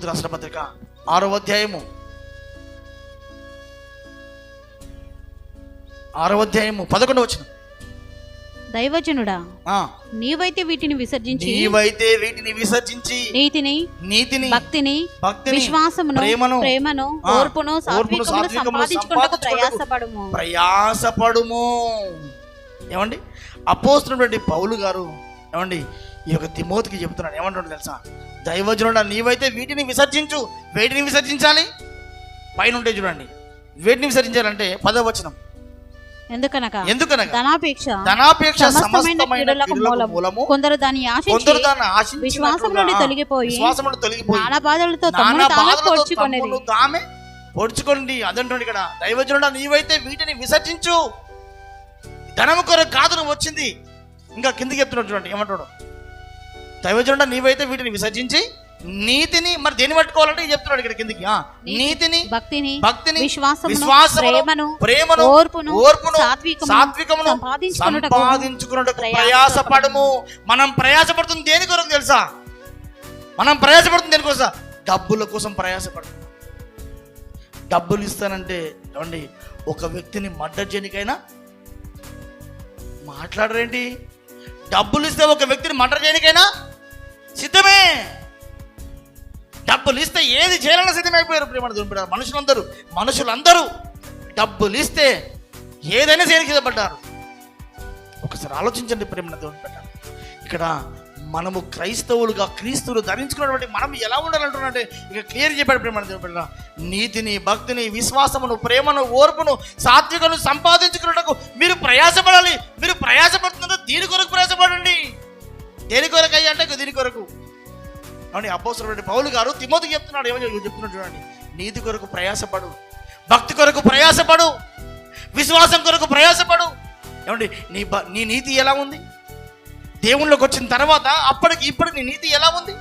రాష్ట్ర పత్రిక 6వ అధ్యాయము 11వ వచనం. దైవజనుడా, నీవైతే వీటిని విసర్జించి నీతిని భక్తిని విశ్వాసమును ప్రేమను ఓర్పును సాత్వికమును సంపాదించుకొనుటకు ప్రయాసపడుము. ఏమండి, అపోస్తలుడైన పౌలు గారు ఏమండి ఈ యొక్క తిమోతికి చెబుతున్నాడు. ఏమంటాడు తెలుసా? దైవజనుడా, నీవైతే వీటిని విసర్జించు. వేటిని విసర్జించాలి? పైన ఉంటే చూడండి, వేటిని విసర్జించాలంటే 10వ వచనం. ఎందుకనగా ధనాపేక్ష సమస్తమైన కీడులకు మూలము. కొందరు దాన్ని ఆశించి విశ్వాసం నుండి తొలగిపోయి నానా బాధలతో తమను తామే పొడుచుకోండి. అదంటుంది ఇక్కడ, దైవజనుడా నీవైతే వీటిని విసర్జించు. ధనము కొరకు కాదు నువ్వు వచ్చింది. ఇంకా కిందికి చెప్తున్నాడు చూడండి, ఏమంటాడు? దైవజనుడా నీవైతే వీటిని విసర్జించి నీతిని, మరి దేని పట్టుకోవాలంటే చెప్తున్నాడు ఇక్కడ కిందికి, నీతిని భక్తిని విశ్వాసమును ప్రేమను ఓర్పును సాత్వికమును సంపాదించుకున్నట్టుకు ప్రయాసపడము. మనం ప్రయాసపడుతుంది దేని కొరకు తెలుసా? మనం ప్రయాసపడుతుంది దేనికోసం? డబ్బుల కోసం ప్రయాసపడుతుంది. డబ్బులు ఇస్తానంటే ఏమండి, ఒక వ్యక్తిని మర్డర్ చేయడానికైనా మాట్లాడరేంటి? డబ్బులు ఇస్తే ఒక వ్యక్తిని మర్డర్ చేయడానికైనా సిద్ధమే. డబ్బులు ఇస్తే ఏది చేయాలన్నా సిద్ధమైపోయారు ప్రేమ. మనుషులందరూ డబ్బులు ఇస్తే ఏదైనా చేయడానికి సిద్ధపడ్డారు. ఒకసారి ఆలోచించండి ప్రేమ. ఇక్కడ మనము క్రైస్తవులుగా క్రీస్తులు ధరించుకున్నటువంటి మనం ఎలా ఉండాలంటున్నట్టే ఇక క్లియర్ చెప్పాడు ప్రేమ. నీతిని భక్తిని విశ్వాసమును ప్రేమను ఓర్పును సాత్వికను సంపాదించుకున్నట్టుకు మీరు ప్రయాసపడాలి. మీరు ప్రయాసపడుతున్నారు, దీని కొరకు ప్రయాసపడండి. దేని కొరకు అయ్యా అంటే దీని కొరకు. అవును, అపోస్తలుడైన పౌలు గారు తిమోతికి చెప్తున్నాడు. ఏమో చెప్తున్నాడు చూడండి, నీతి కొరకు ప్రయాసపడు, భక్తి కొరకు ప్రయాసపడు, విశ్వాసం కొరకు ప్రయాసపడు. ఏమండి, నీ నీతి ఎలా ఉంది? దేవుళ్ళకి వచ్చిన తర్వాత అప్పటికి ఇప్పటికి నీ నీతి ఎలా ఉంది?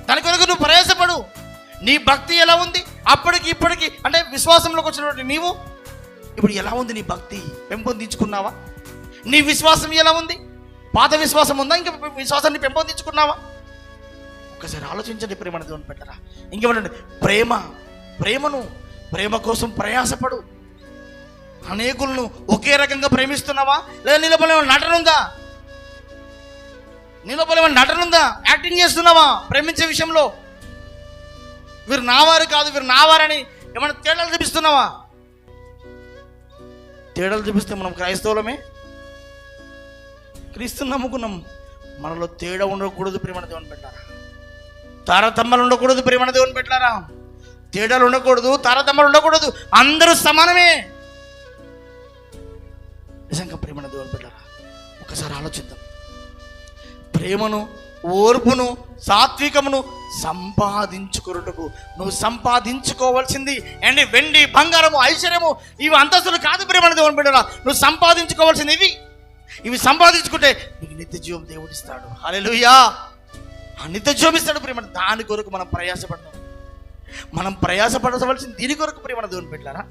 దాని కొరకు నువ్వు ప్రయాసపడు. నీ భక్తి ఎలా ఉంది? అప్పటికి ఇప్పటికి అంటే విశ్వాసంలోకి వచ్చినటువంటి నీవు ఇప్పుడు ఎలా ఉంది? నీ భక్తి పెంపొందించుకున్నావా? నీ విశ్వాసం ఎలా ఉంది? పాత విశ్వాసం ఉందా? ఇంకా విశ్వాసాన్ని పెంపొందించుకున్నావా? ఒకసారి ఆలోచించండి ప్రేమ. దేవుని పెట్టరా ఇంకేమంటే ప్రేమ కోసం ప్రయాసపడు. అనేకులను ఒకే రకంగా ప్రేమిస్తున్నావా? లేదా నీలోపల నటన ఉందా? యాక్టింగ్ చేస్తున్నావా ప్రేమించే విషయంలో? వీరు నావారు కాదు, వీరు నావారని ఏమైనా తేడాలు చూపిస్తున్నావా? తేడాలు చూపిస్తే మనం క్రైస్తవులమే, క్రీస్తుని నమ్ముకున్నాం. మనలో తేడా ఉండకూడదు ప్రేమ. దేవుని పెట్టారా తారతమ్మాలు ఉండకూడదు ప్రేమ. దేవుని పెట్టారా తేడాలు ఉండకూడదు, తారతమ్మాలు ఉండకూడదు. అందరూ సమానమే. నిజంగా ప్రేమ. దేవుని పెట్టారా ఒకసారి ఆలోచిద్దాం. ప్రేమను ఓర్పును సాత్వికమును సంపాదించుకున్నట్టుకు నువ్వు సంపాదించుకోవాల్సింది ఏంటి? వెండి బంగారము ఐశ్వర్యము ఇవి అంతస్తులు కాదు ప్రేమ. దేవుని పెట్టారా నువ్వు సంపాదించుకోవాల్సింది ఇవి సంపాదించుకుంటే నీకు నిత్య జీవం దేవుడిస్తాడు. హల్లెలూయా. ఆ నిత్య జీవం ఇస్తాడు ప్రేమ. దాని కొరకు మనం ప్రయాసపడతాం. మనం ప్రయాసపడవలసింది దీని కొరకు ప్రేమ. దేవుని పెట్టారా